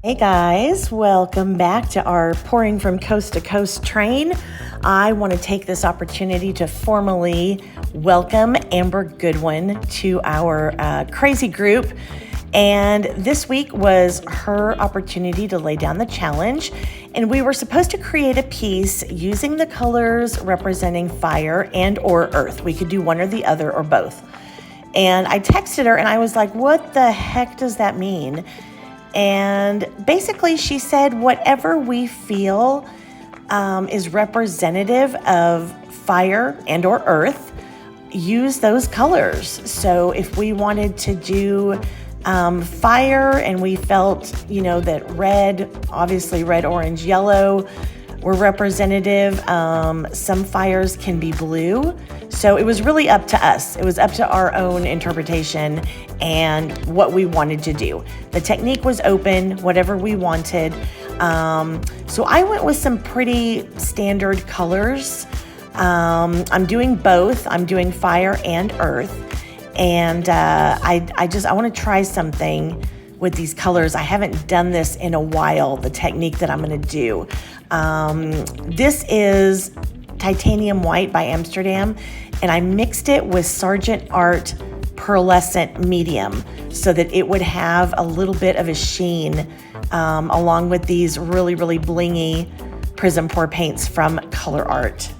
Hey guys, welcome back to our Pouring from Coast to Coast train. I want to take this opportunity to formally welcome Amber Goodwin to our crazy group. And this week was her opportunity to lay down the challenge. And we were supposed to create a piece using the colors representing fire and or earth. We could do one or the other or both. And I texted her and I was like, what the heck does that mean? And basically she said, whatever we feel is representative of fire and or earth, use those colors. So if we wanted to do fire and we felt, that red, obviously red, orange, yellow were representative. Some fires can be blue. So it was really up to us. It was up to our own interpretation and what we wanted to do. The technique was open, whatever we wanted. So I went with some pretty standard colors. I'm doing both. I'm doing fire and earth. And I want to try something with these colors. I haven't done this in a while, the technique that I'm going to do. This is Titanium White by Amsterdam, and I mixed it with Sargent Art Pearlescent Medium so that it would have a little bit of a sheen along with these really, really blingy Prizm pour paints from ColourArte.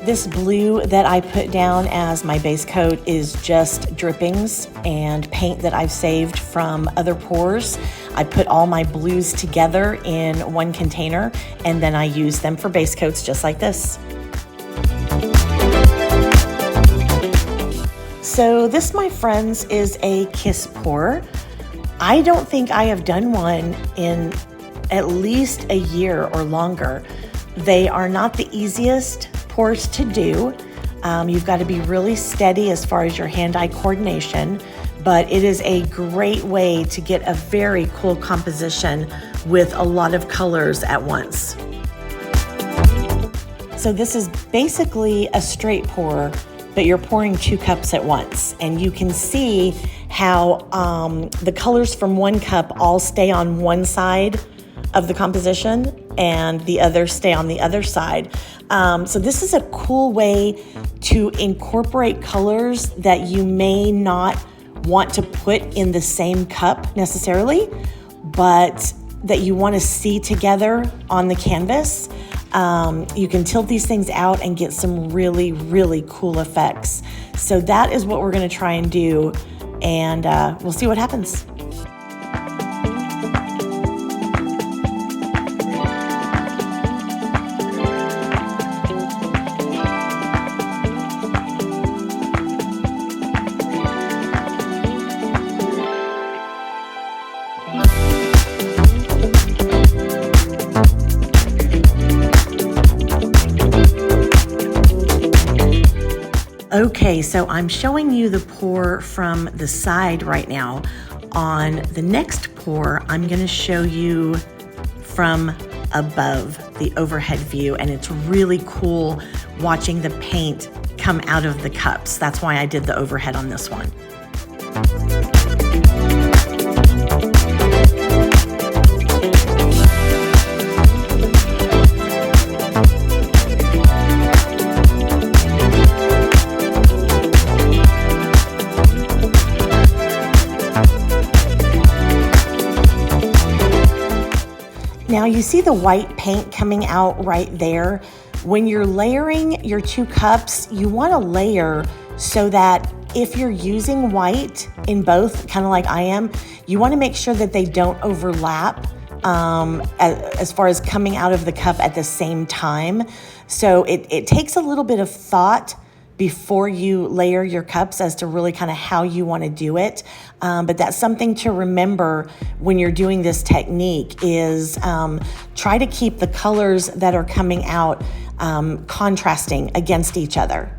This blue that I put down as my base coat is just drippings and paint that I've saved from other pours. I put all my blues together in one container and then I use them for base coats just like this. So this, my friends, is a kiss pour. I don't think I have done one in at least a year or longer. They are not the easiest pours to do. You've got to be really steady as far as your hand-eye coordination, but it is a great way to get a very cool composition with a lot of colors at once. So this is basically a straight pour, but you're pouring 2 cups at once, and you can see how the colors from one cup all stay on one side of the composition and the others stay on the other side. So this is a cool way to incorporate colors that you may not want to put in the same cup necessarily, but that you want to see together on the canvas. You can tilt these things out and get some really, really cool effects. So that is what we're going to try and do, and we'll see what happens. Okay, so I'm showing you the pour from the side right now. On the next pour, I'm going to show you from above, the overhead view, and it's really cool watching the paint come out of the cups. That's why I did the overhead on this one. Now you see the white paint coming out right there. When you're layering your 2 cups, you want to layer so that if you're using white in both, kind of like I am, you want to make sure that they don't overlap as far as coming out of the cup at the same time. So it takes a little bit of thought before you layer your cups as to really kind of how you want to do it. But that's something to remember when you're doing this technique is try to keep the colors that are coming out contrasting against each other.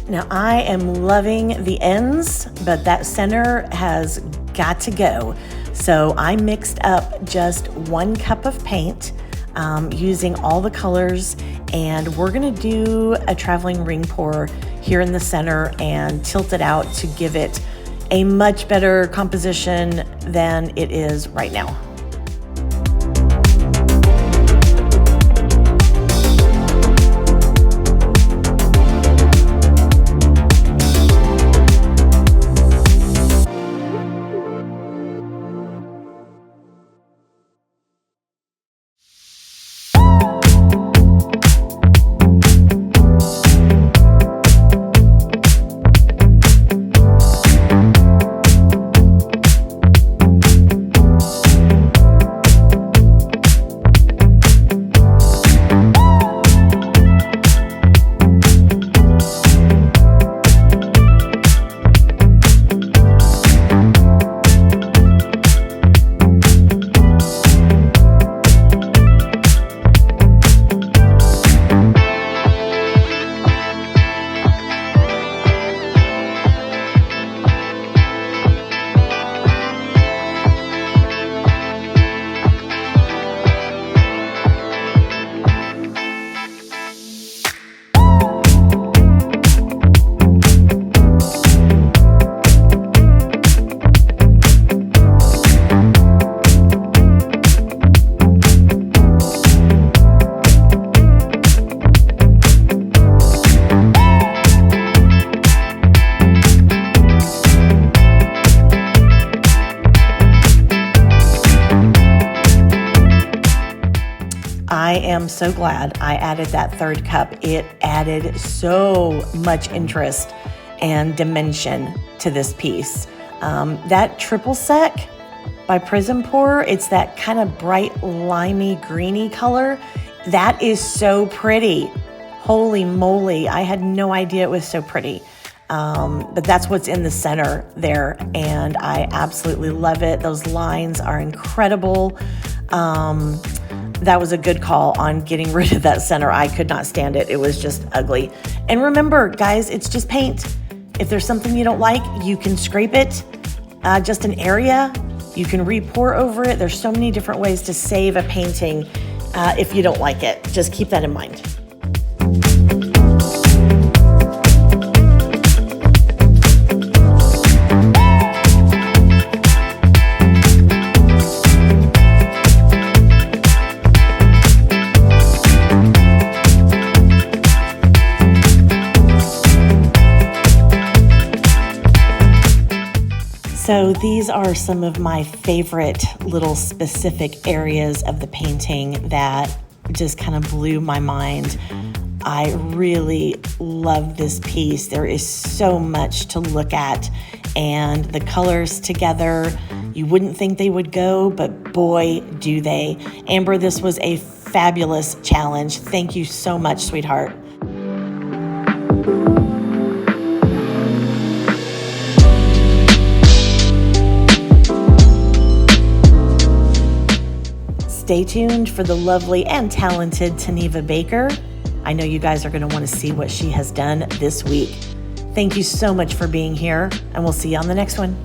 Now I am loving the ends, but that center has got to go. So I mixed up just 1 cup of paint using all the colors, and we're gonna do a traveling ring pour here in the center and tilt it out to give it a much better composition than it is right now. I am so glad I added that 3rd cup. It added so much interest and dimension to this piece. That triple sec by Prizm Pour, it's that kind of bright limey greeny color. That is so pretty. Holy moly, I had no idea it was so pretty. But that's what's in the center there, and I absolutely love it. Those lines are incredible. That was a good call on getting rid of that center. I could not stand it. It was just ugly. And remember, guys, it's just paint. If there's something you don't like, you can scrape it, just an area. You can re-pour over it. There's so many different ways to save a painting if you don't like it. Just keep that in mind. So these are some of my favorite little specific areas of the painting that just kind of blew my mind. I really love this piece. There is so much to look at, and the colors together, you wouldn't think they would go, but boy, do they. Amber, this was a fabulous challenge. Thank you so much, sweetheart. Stay tuned for the lovely and talented Taneva Baker. I know you guys are going to want to see what she has done this week. Thank you so much for being here, and we'll see you on the next one.